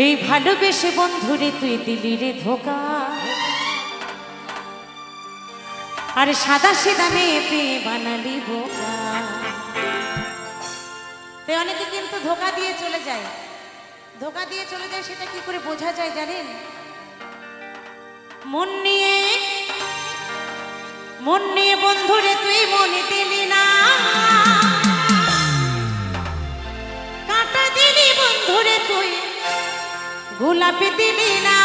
এই ভালোবেসে বন্ধুরে তুই দিলি রে ধোকা, আর সাদা সিধা মেয়ে পেয়ে বানালি বোকা। তো অনেকে কিন্তু ধোকা দিয়ে চলে যায়, ধোকা দিয়ে চলে যায়, সেটা কি করে বোঝা যায় জানেন? মন নিয়ে বন্ধুরে তুই মনে দিলি না, কাঁটা দিলি বন্ধুরে তুই গোলাপি দিলি না।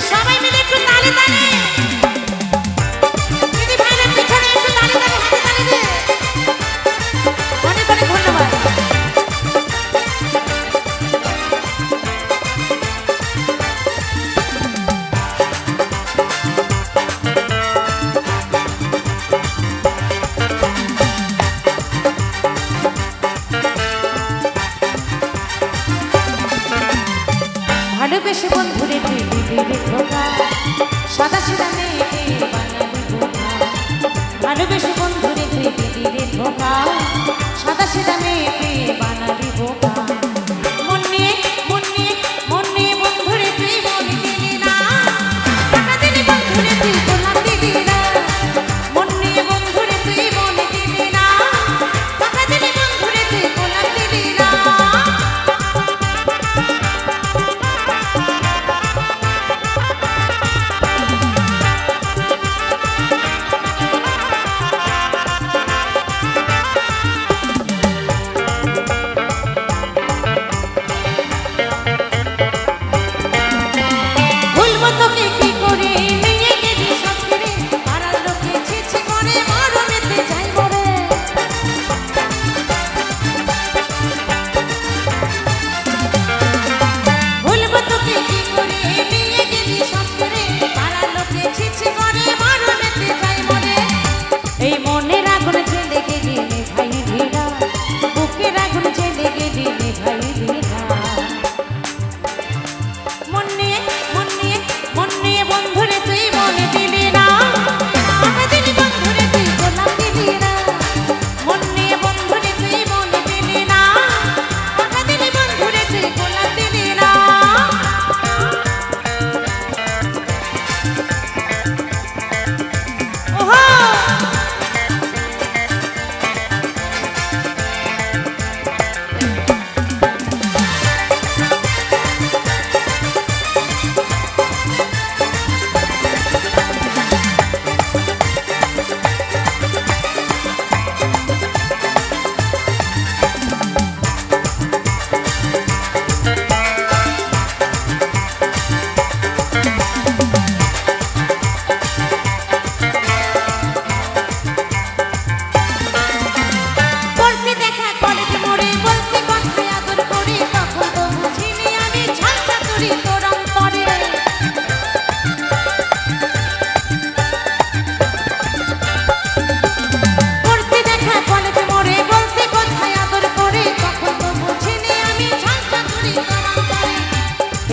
সবাই মিলে একটু তালি তালি, দিদি ভাইরা পিছনে একটু তালি তালি, হাতে তালি দে। অনেক অনেক ধন্যবাদ। ভালোবেসে বন্ধুরে তুই দিলি রে ধোকা, সাদা সিধা মেয়েকে বানালি বোকা। ভালোবেসে বন্ধুরে তুই দিলি রে ধোকা, সাদা সিধা মেয়েকে বানালি বোকা। মন নিয়ে বন্ধুরে তুই মনে দিলি না, টাকা দিলি বন্ধুরে তুই গোলাপ দিলি না। মন নিয়ে বন্ধুরে তুই মনে দিলি না, টাকা দিলি বন্ধুরে তুই গোলাপ দিলি না।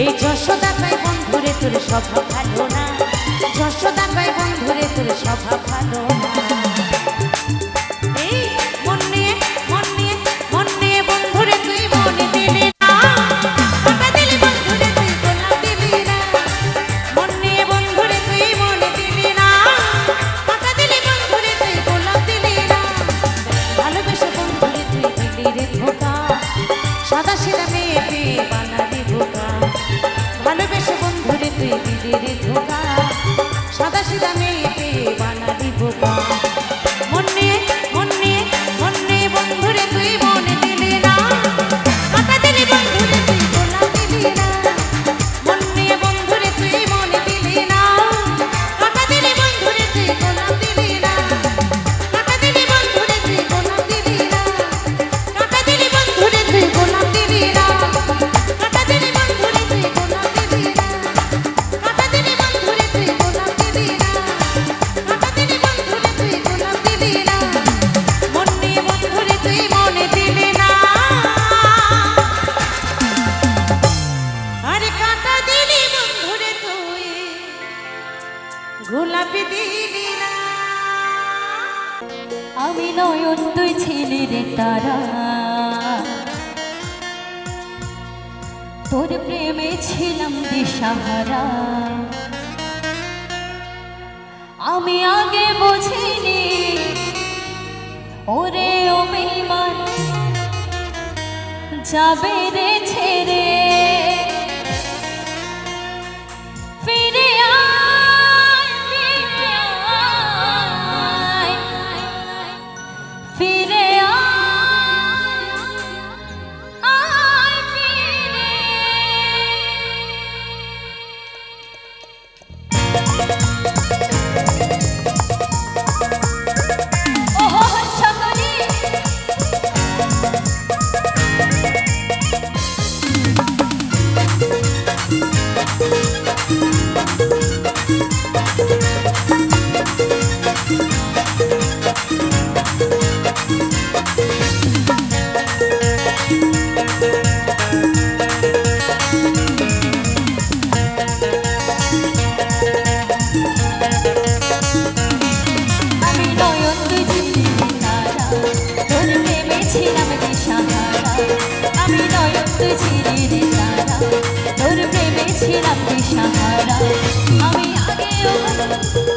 এই যশোদা কয় বন্ধুরে তোর স্বভাব ভালো না, যশোদা কয় বন্ধুরে তোর স্বভাব ভালো না। এই মন নিয়ে বন্ধুরে তুই মনে দিলি না, টাকা দিলি বন্ধুরে তুই গোলাপ দিলি না। মন নিয়ে বন্ধুরে তুই মনে দিলি না, টাকা দিলি বন্ধুরে তুই গোলাপ দিলি না। ভালোবেসে বন্ধুরে তুই দিলি রে ধোকা, সাদা সিধা মেয়ে পেয়ে বানালি বোকা। ভালোবেসে বন্ধুরে তুই দিলি রে ধোকা, সাদা সিধা মেয়ে পেয়ে বানালি বোকা। মন নিয়ে গোলাপি দিলি না। আমি নয়ন তুই ছিলি রে তারা, তোর প্রেমে ছিলাম দিশাহারা। আমি আগে বুঝিনি ওরে ও বেঈমান যাবে রে ছেড়ে। ফিরে আয়, ফিরে আয়, ফিরে আয়, ফিরে। ওহো সকলি আমি আগে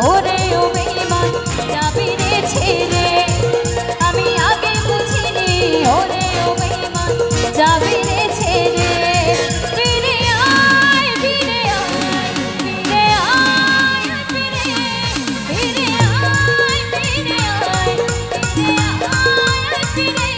ওরে ও বেঈমান যাবি রে ছেড়ে। আমি আগে বুঝিনি ওরে ও বেঈমান যাবি রে ছেড়ে। ফিরে আয়, ফিরে আয়, ফিরে আয়, ফিরে, ফিরে আয়, ফিরে আয়, ফিরে আয়, ফিরে।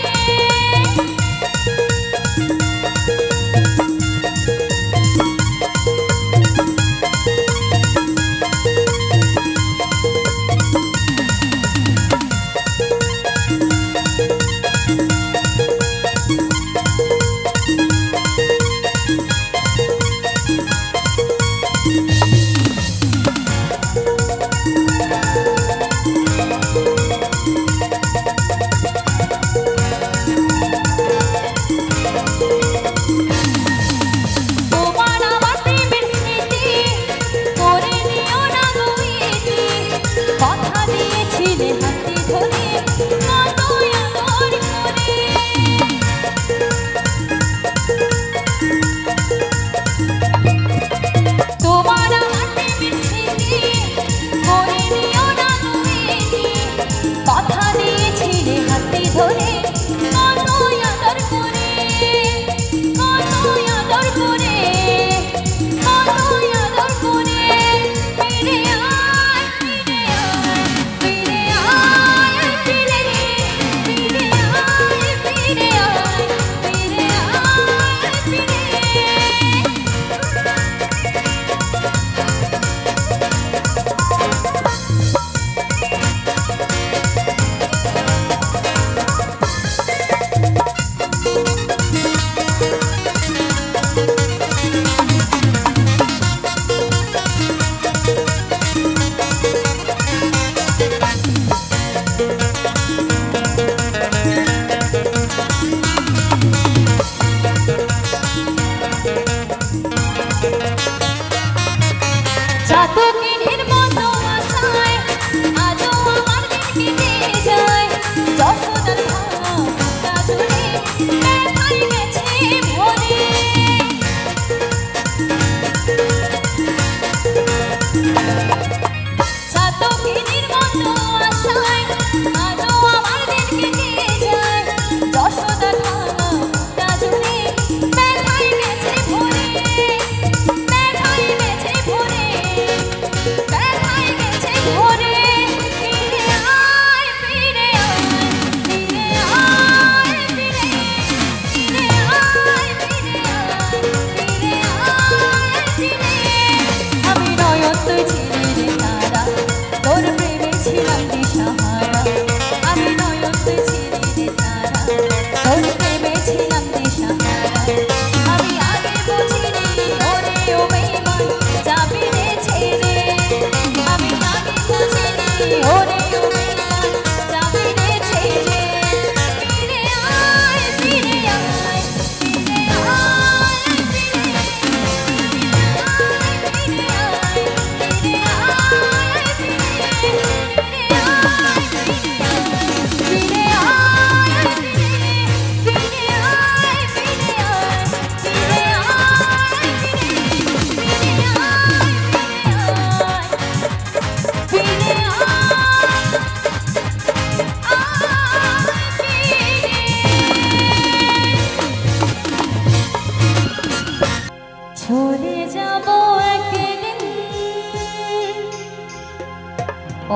চলে যাব একদিন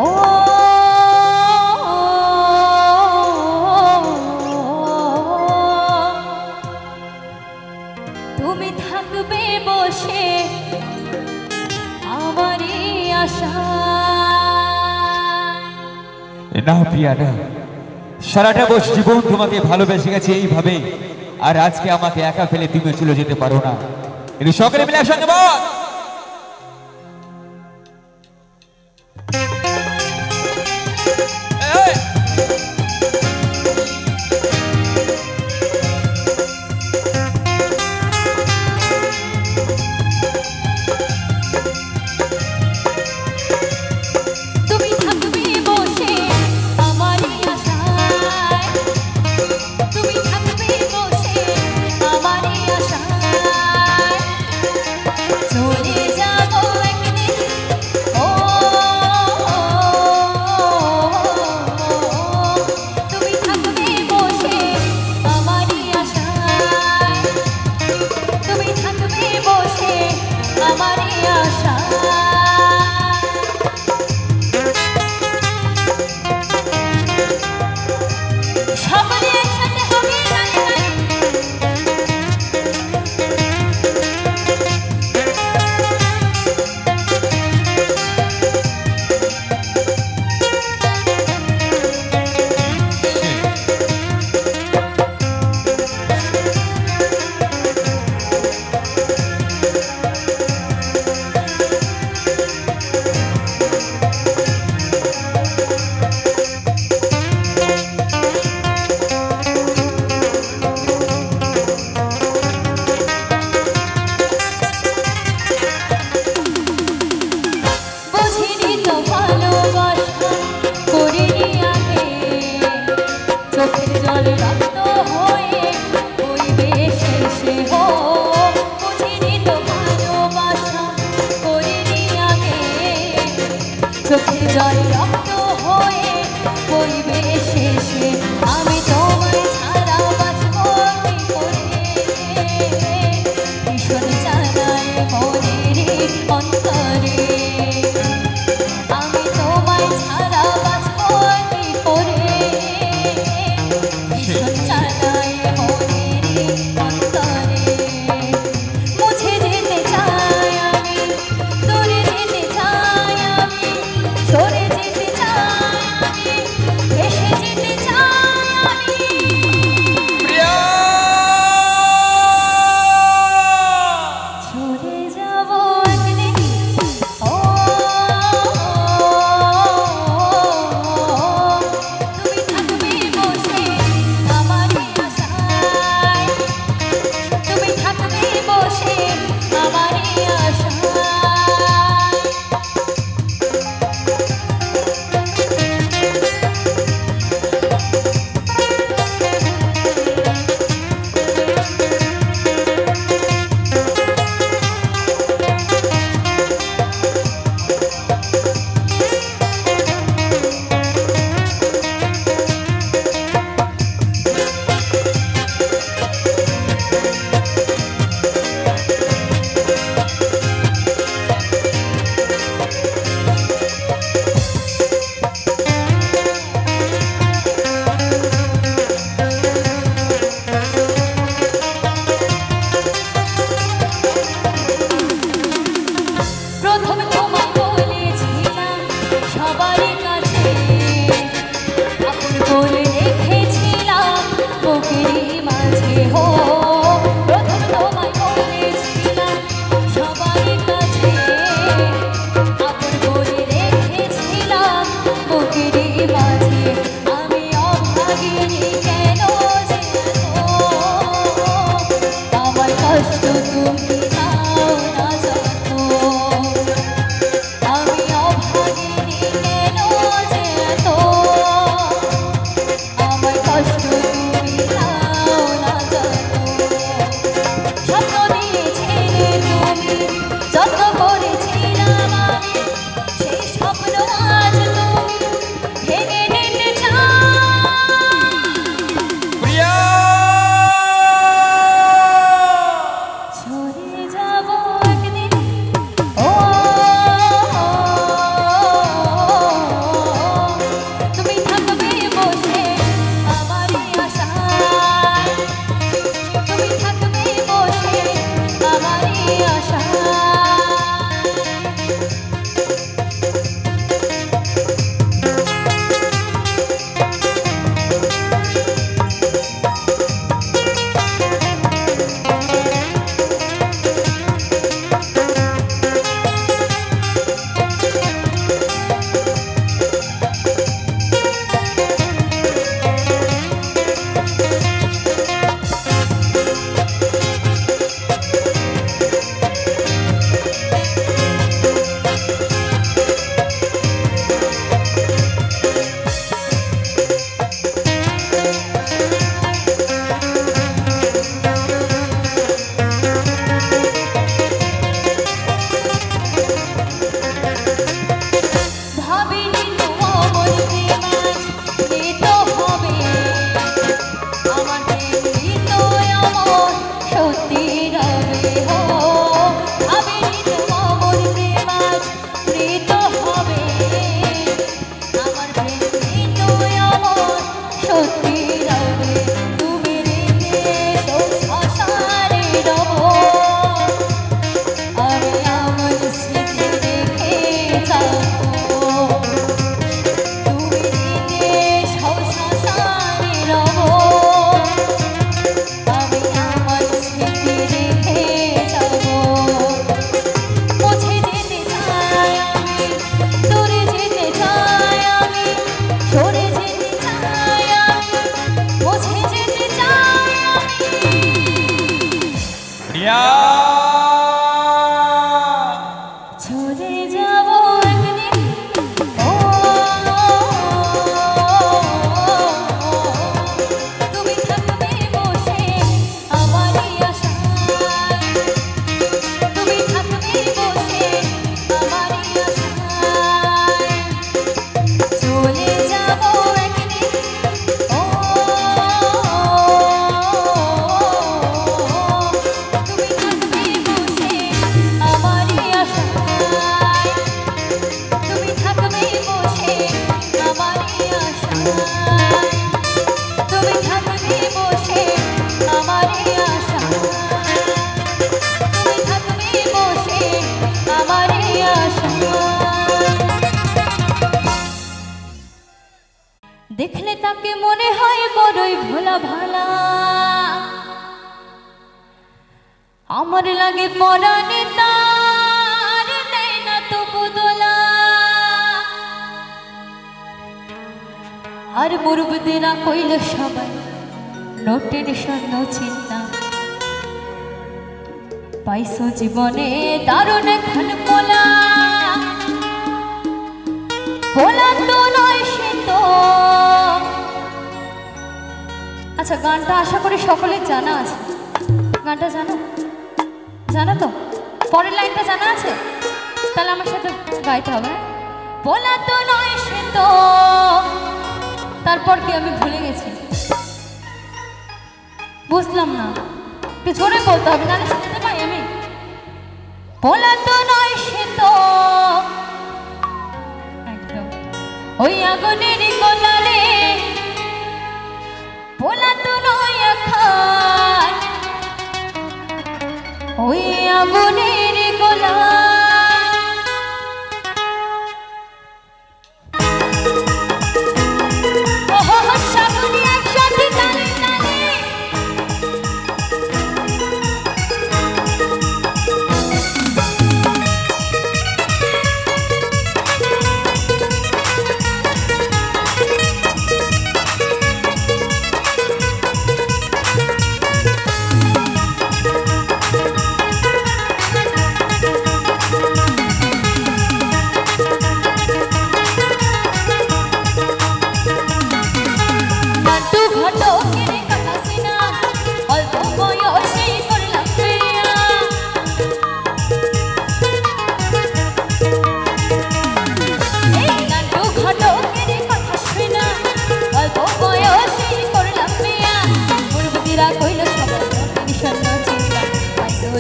ও তুমি থাকবে বসে আমারই আশা। না প্রিয়া না, সারাটা বছর জীবন তোমাকে ভালোবেসে গেছে এইভাবে, আর আজকে আমাকে একা ফেলে তুমি চলে যেতে পারো না। কিন্তু সকলে মিলে একসঙ্গে বল, জল রক্ত হয়ে পরিবে শেষে আমি তোমায় ছাড়া বাঁচব কি করে, ভীষণ জানায় মনের অন্তরে আমি তোমায় ছাড়া বাঁচব কি করে, ভীষণ জানায় মনের অন্তরে মুছে যেতে চাই আমি, দূরে যেতে চাই আমি, সরে যেতে চাই আমি, ভেসে যেতে চাই আমি। চলে যাব একদিন ও তুমি থাকবে বসে আমারই আশায়, তুমি থাকবে বসে আমারই আশায়। প্রথম তোমায় বলেছিলাম সবারই কাছে, আপন বলে রেখেছিলাম বুকেরই মাঝে হো। প্রথম তোমায় বলেছিলাম সবারই কাছে, আপন বলে রেখেছিলাম বুকেরই মাঝে। আমি অভাগিনী কেন যে এত, আমার কষ্ট তুমি নাও না যত। আমি অভাগিনী কেন যে এত, আমার কষ্ট তুমি নাও না যত। স্বপ্ন দিয়েছিলে তুমি যত্ন করেছিলাম আমি, সেই স্বপ্ন আজ তুমি ভেঙে নিতে চাও। চলে যাব ভোলা ভালা আমার লাগে পরাণে তার দেয় না তো বদলা আর মুরুবদেরা কইল সবাই নোটের শূন্য চিন্তা পাইছো জীবনে দারুণ খান পোলা পোলা তো নয় সে তো। আচ্ছা গানটা আশা করি সকলের জানা আছে। গানটা জানো? জানো তো? পরের লাইনটা জানা আছে? তাহলে আমার সাথে গাইতে হবে। পোলা তো নয় সে তো, তারপর কি আমি ভুলে গেছি, বুঝলাম না, একটু জোরে বলতে হবে নাহলে শুনতে পাই আমি। পোলা তো নয় সে তো একদম ওই আগুনের গোলারে, পোলা তো নয় এখন ওই আগুনের গোলা।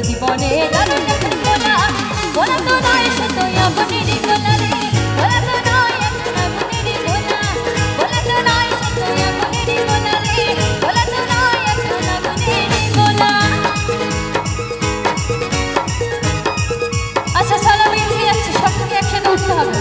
জীবনে দারুণ পোলা পোলা তো নয় সে তো আগুনের গোলা রে, পোলা তো নয় এখন আগুনের গোলা, পোলা তো নয় সে তো আগুনের গোলা রে, পোলা তো নয় এখন আগুনের গোলা। আচ্ছা চলো বেরিয়ে যাচ্ছি, সবকে একসাথে উঠতে হবে।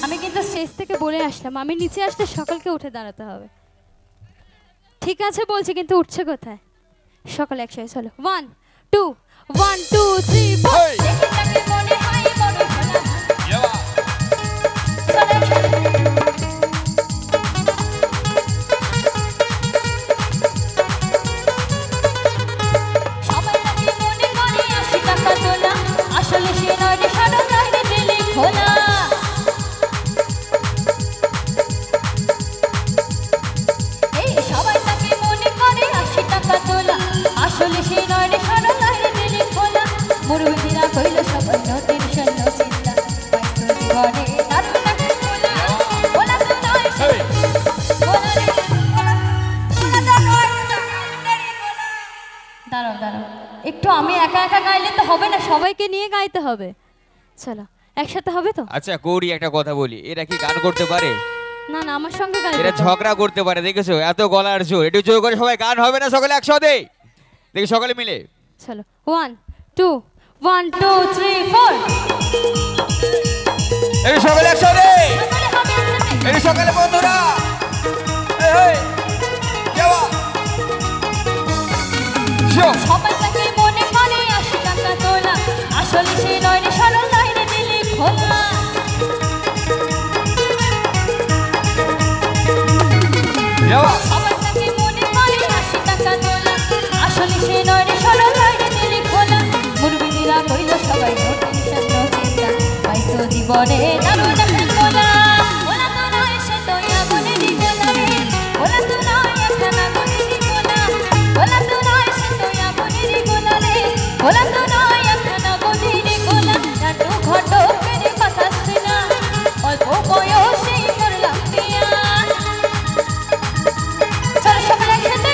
আমি কিন্তু স্টেজ থেকে বলে আসলাম আমি নিচে আসলে সকলকে উঠে দাঁড়াতে হবে, ঠিক আছে বলছি, কিন্তু উঠছে কোথায়? সকলে একসাথে চলো, 1 2 1 2 3 4 দেখি তাকে মনে হয় বড় ভালো চলো সবাই তাকে মনে করে 80 টাকা তোলা, আসলে সে নয় রে সারা লাইনে দিলে খোলা। সবাই তাকে মনে করে 80 টাকা তোলা, আসলে সে নয় রে সারা লাইনে দিলে খোলা। মুরুবদেরা কইল সবাই নতুন শূন্য চিন্তা পাইছো জীবনে দারুণ একটা পোলা, পোলা তো নয় সে পোলা রে, পোলা তো নয় দাঁড়াও দাঁড়াও একটু, আমি একা একা গাইলে তো হবে না, সবাইকে নিয়ে গাইতে হবে। চলো একসাথে হবে তো? আচ্ছা গৌরী একটা কথা বলি, এরা কি গান করতে পারে? না না আমার সঙ্গে গাইবে, এরা ঝগড়া করতে পারে, দেখেছো? এত গলার জোর, একটু জোর করে সবাই গান হবে না? সকলে একসাথে দেখি, সকলে মিলে চলো 1 2 1 2 3 4 এই সকলে একসাথে, এই সকলে বন্ধুরা এই যাওয়া সবাই তাকে মনে করে 80 টাকা তোলা, আসলে সে নয় রে সারা লাইনে দিলে খোলা। সবাই তাকে মনে করে 80 টাকা তোলা, আসলে সে নয় রে সারা লাইনে দিলে খোলা। মুরুবদেরা কইল সবাই নতুন শূন্য চিন্তা পাইছো জীবনে দারুণ একটা পোলা, পোলা তো নয় সে তো আগুনের গোলা রে, পোলা তো নয় এখন আগুনের গোলা, পোলা তো নয় সে তো আগুনের গোলা রে, পোলা তো নয় এখন আগুনের গোলা। নাটু ঘটকের কথা শোনা অল্প বয়সেই করলাম বিয়া, চলো সকলে একসাথে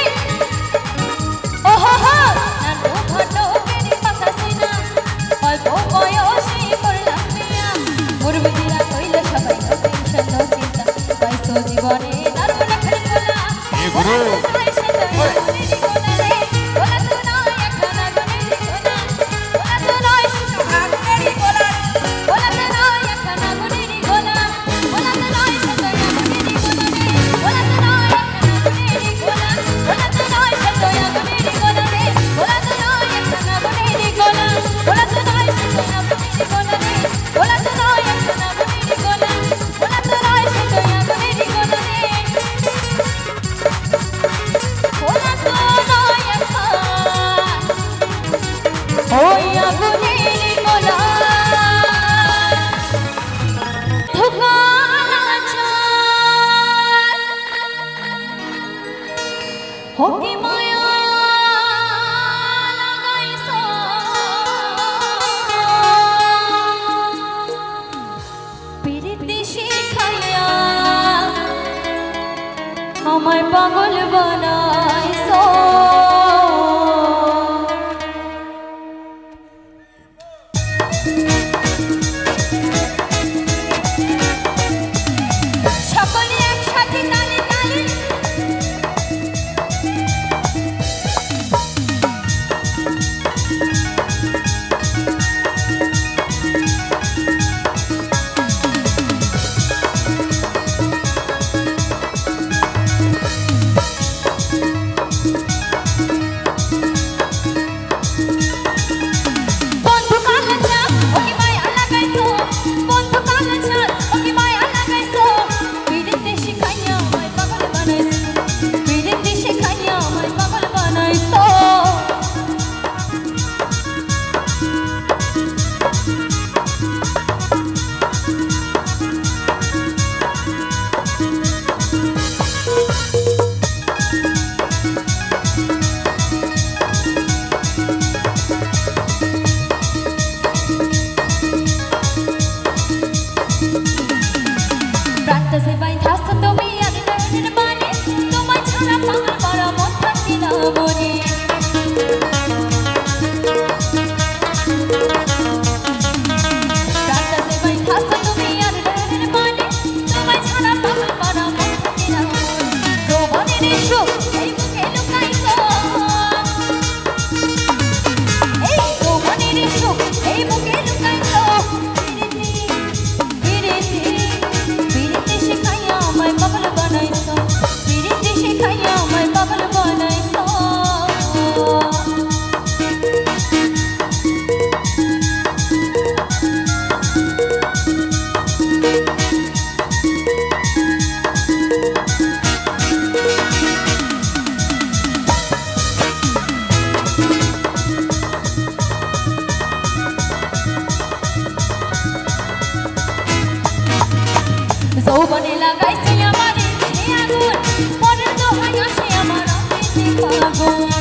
যৌবনে লাগাইছে আমারে দেহে আগুন মনের দোহাই আসে আমার অমৃতে ফাগুন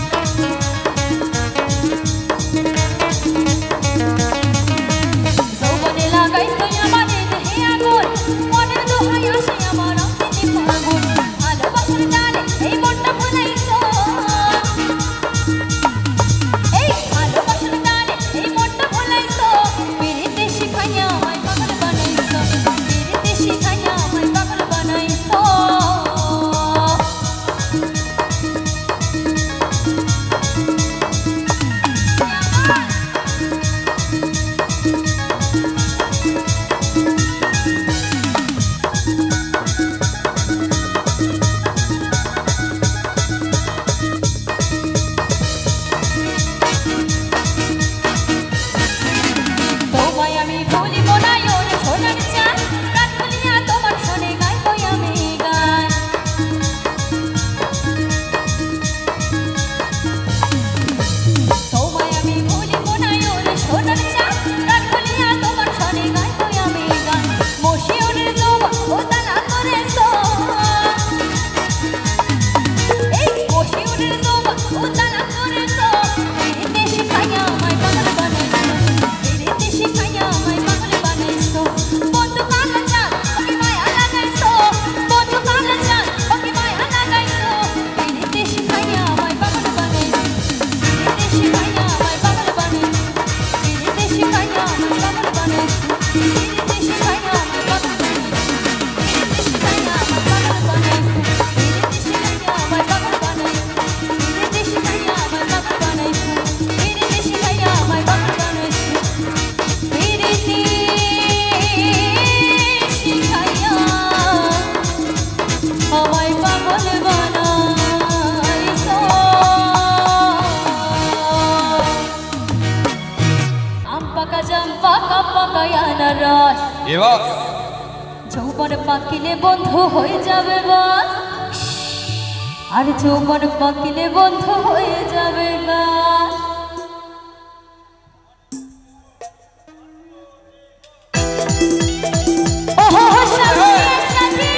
যৌবনে লাগাইছে আমারে দেহে আগুন মনের দোহাই আসে আমার অমৃতে ফাগুন ভালোবাসার টানে এই মনটা ভুলাইছো এই ভালোবাসার টানে এই মনটা ভুলাইছো পিরিতে শিখাইয়া আমায় পাগল বানাইছো পিরিতে শিখাইয়া আমায় পাগল বানাইছো তোমায় আমি ভুলিব না ওর সোনার চাঁদ রাত খুলিয়া তোমার শোনে গাইব আমি গান তোমায় আমি ভুলিব না ওর সোনার চাঁদ রাত খুলিয়া তোমার শোনে গাইব আমি গান মশিউরের জবা ও তালা করেছো এই মশিউরের জবা ও তালা করেছো পিরিতে শিখাইয়া আমায় পাগল বানাইছো পিরিতে শিখাইয়া আমায় পাগল বানাইছো বন্ধু কালা চাঁদ ওকে মায়া লাগাইছো বন্ধু কালা চাঁদ ওকে মায়া লাগাইছো পিরিতে শিখাইয়া আমায় পাগল বানাইছো পিরিতে শিখাইয়া আমায় পাগল বানাইছো পিরিতে শিখাইয়া আমায় পাগল বানাইছো পিরিতে শিখাইয়া আমায় পাগল বানাইছো পিরিতে শিখাইয়া আমায় পাগল বানাইছো পিরিতে শিখাইয়া আমায় পাগল বানাইছো পিরিতে শিখাইয়া আমায় পাগল বানাইছো পিরিতে শিখাইয়া আমায় পাগল বানাইছো আম পাকা জাম পাকা পাকা আনারস এবার যৌবন পাকিলে বন্ধু হয়ে যাবে বাস আর যৌবন পাকিলে বন্ধু হয়ে যাবে গাছ ওহো সাথী সাথী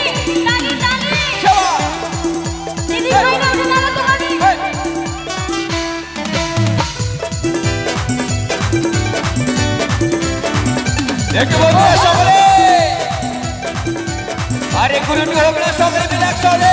তালি তালি দিদি ভাই না উঠে দাঁড়াতে হবে দেখে বলবো সকলে আরে গুরুটি হোক না সকলে মিলে একসাথে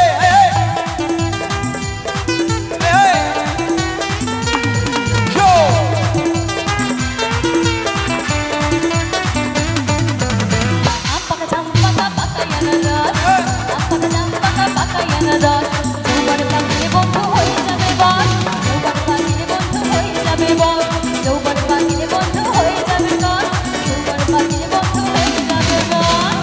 আম পাকা জাম পাকা পাকা আনারস আম পাকা জাম পাকা পাকা আনারস যৌবন পাকিলে বন্ধু হয়ে যাবে বাস যৌবন পাকিলে বন্ধু হয়ে যাবে বাস যৌবন পাকিলে বন্ধু হয়ে যাবে গাছ যৌবন পাকিলে বন্ধু হয়ে যাবে গাছ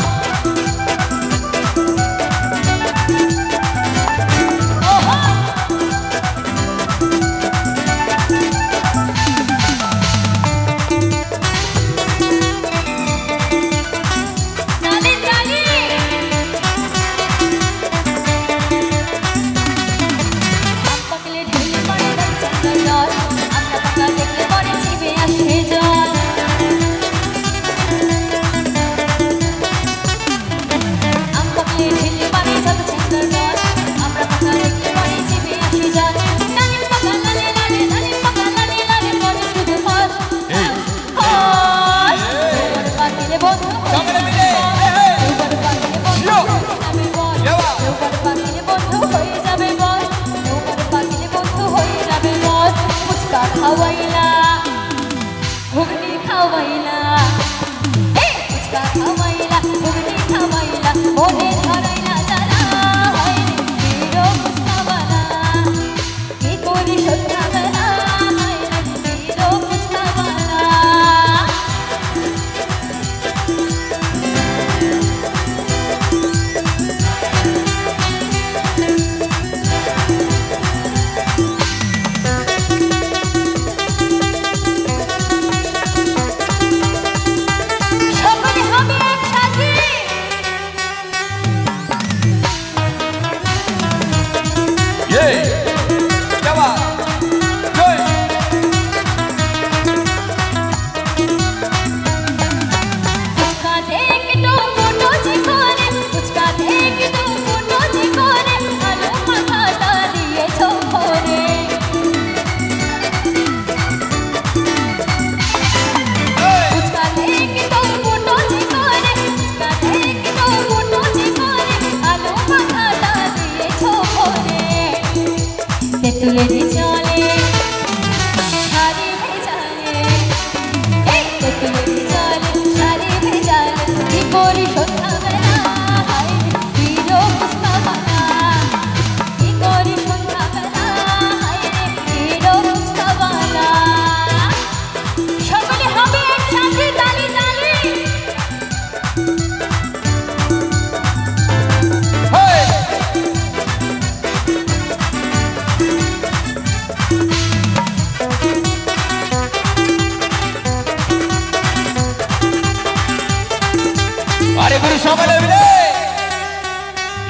আরে গুরু সকালে মিলে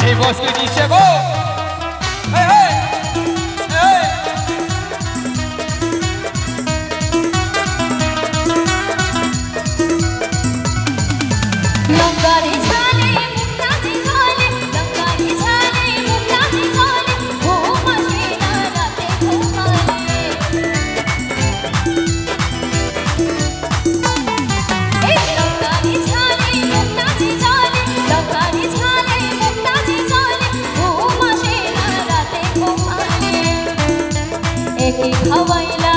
এই বসকে দিচ্ছে গো এই এই এই লঙ্কারে ঝালে মুক্তাজি ঝালে লঙ্কারে ঝালে মুক্তাজি ঝালে ঘুম আসে না রাতে ঘুমালে এই লঙ্কারে ঝালে মুক্তাজি ঝালে লঙ্কারে ঝালে মুক্তাজি ঝালে ঘুম আসে না রাতে ঘুমালে একে খাওয়াইলা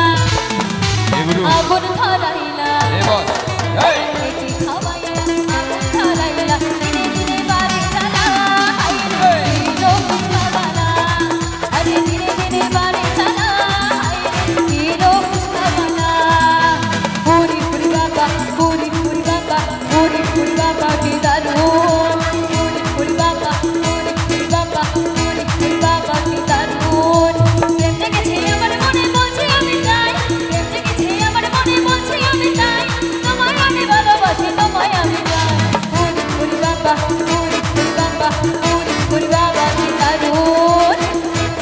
আগুন ধরাইলা এই বস এই একে খাওয়াইলা আগুন ধরাইলা দিনে দিনে বাড়ি চালা হাইরে কিলো ফুচকাওয়ালা আরে দিনে দিনে বাড়ি চালা হাইরে কিলো ফুচকাওয়ালা পুরি পুরি বাবা পুরি পুরি বাবা পুরি পুরি বাবা কি দারুণ পুরি পুরি বাবা পুরি পুরি বাবা পুরি পুরি বাবা কি দারুণ প্রেম জেগেছে আমার মনে বলছি আমি চাই প্রেম জেগেছে আমার মনে বলছি আমি চাই তোমায় আমি ভালোবাসি তোমায় আমি চাই পুরি পুরি বাবা পুরি পুরি বাবা পুরি পুরি বাবা কি দারুণ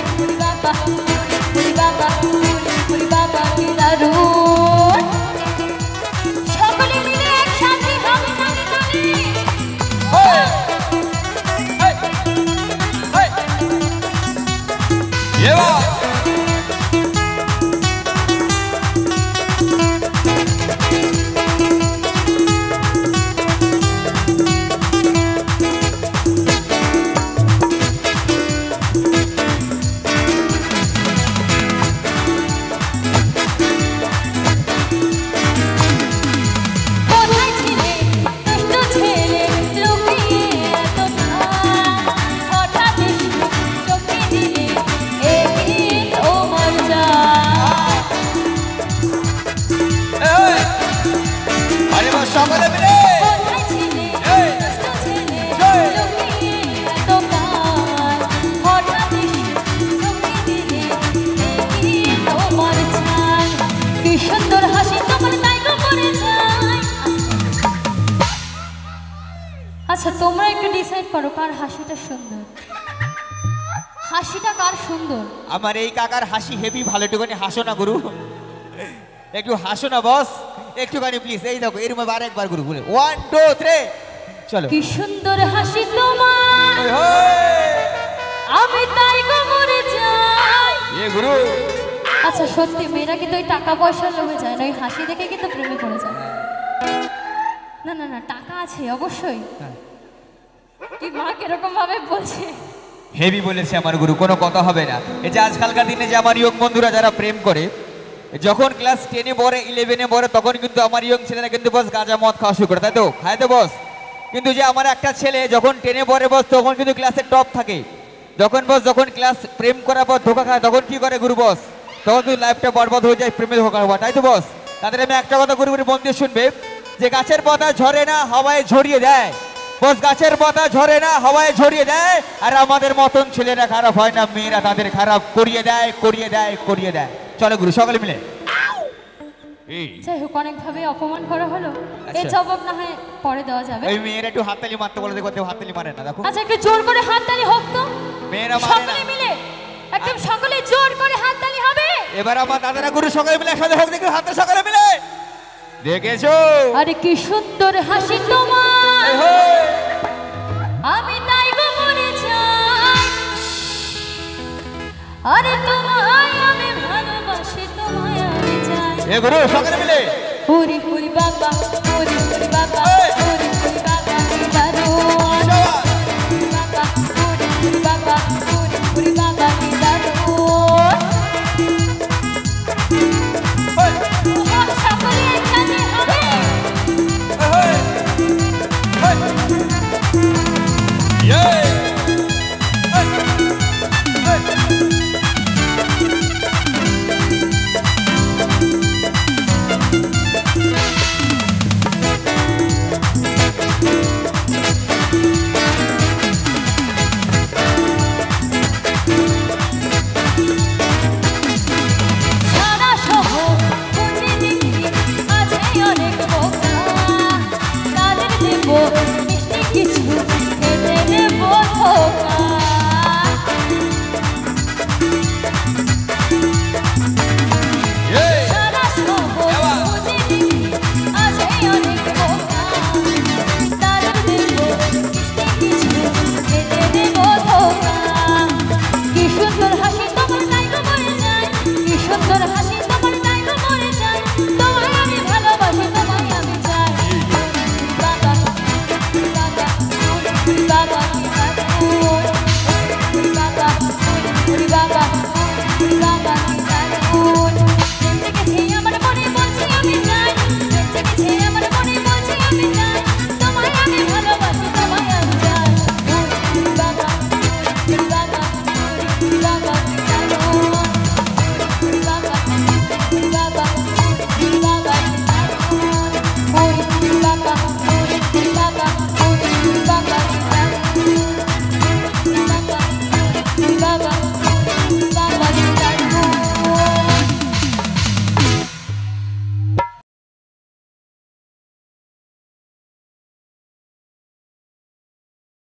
পুরি বাবা পুরি পুরি বাবা পুরি পুরি বাবা কি দারুণ সকলে মিলে একসাথে হবে তালে তালে কোথায় ছিলে দুষ্ট ছেলে লুকিয়ে এত ভাব হঠাৎ এসে চোখে দিলে এগিয়ে তোমার যা আরে বস সকালে মিলে কোথায় ছিলে দুষ্ট ছেলে লুকিয়ে এত ভাব হঠাৎ এসে চোখে দিলে এগিয়ে তোমার চাই কি সুন্দর হাসি তোমার তাই গো মরে যায় আচ্ছা তোমরা একটু ডিসাইড করো কার হাসিটা সুন্দর হাসিটা কার সুন্দর আমার এই কাকার হাসি হেভি ভালো একটুখানি হাসো না গুরু একটু হাসো না বস একটুখানি প্লিজ এই দেখো এর মধ্যে আরেকবার গুরু বলে 1 2 3 চলো কি সুন্দর হাসি তোমার ওই হোই আমি তাই গো মরে যাই এ গুরু আচ্ছা সত্যি মেয়েরা কিন্তু ওই টাকা পয়সার লোভে যায় না ওই হাসি দেখে কিন্তু প্রেমে পড়ে যায় না না না টাকা আছে অবশ্যই কি মা কিরকম ভাবে বলছে হেভি বলেছে আমার গুরু কোনো কথা হবে না এই যে আজকালকার দিনে যে আমার ইয়ং বন্ধুরা যারা প্রেম করে যখন ক্লাস 10 এ পড়ে 11 এ পড়ে তখন কিন্তু আমার ইয়ং ছেলেরা কিন্তু বস গাঁজা মদ খাওয়া শুরু করে তাই তো খায় তো বস কিন্তু যে আমার একটা ছেলে যখন 10 এ পড়ে বস তখন কিন্তু ক্লাসে টপ থাকে যখন ক্লাস প্রেম করার পর ধোকা খায় তখন কি করে গুরু বস তখন কিন্তু লাইফটা বরবাদ হয়ে যায় প্রেমে ধোকা খাওয়া তাই তো বস তাদের আমি একটা কথা গুরু মন দিয়ে শুনবে যে গাছের পাতা ঝরে না হাওয়ায় ঝরিয়ে দেয় বস গাছের পাতা ঝরে না হাওয়ায় ঝরিয়ে দেয় আর আমাদের মতন ছেলেরা খারাপ হয় না মেয়েরা তাদের খারাপ করিয়ে দেয় চলো গুরু সকলে মিলে যাই হোক অনেক ভাবে অপমান করা হলো এই আচ্ছা। জবাব না হয় পরে দেওয়া যাবে ওই মেয়েরা একটু হাততালি মারতে বলে দেখো হাততালি মারে না দেখো আচ্ছা একটু জোর করে হাততালি হোক তো মেয়েরা মারে না সকলে মিলে একদম সকলে জোর করে হাততালি হবে এবার আমার দাদারা গুরু সকলে মিলে একসাথে হোক দেখো হাতে সকলে মিলে দেখেছো আরে কি সুন্দর হাসি তোমার এই হোই। আমি তাই গো মরে যাই আরে তোমায় আমি ভালোবাসি তোমায় আমি চাই এ গুরু সকলে মিলে পুরি পুরি বাবা পুরি পুরি বাবা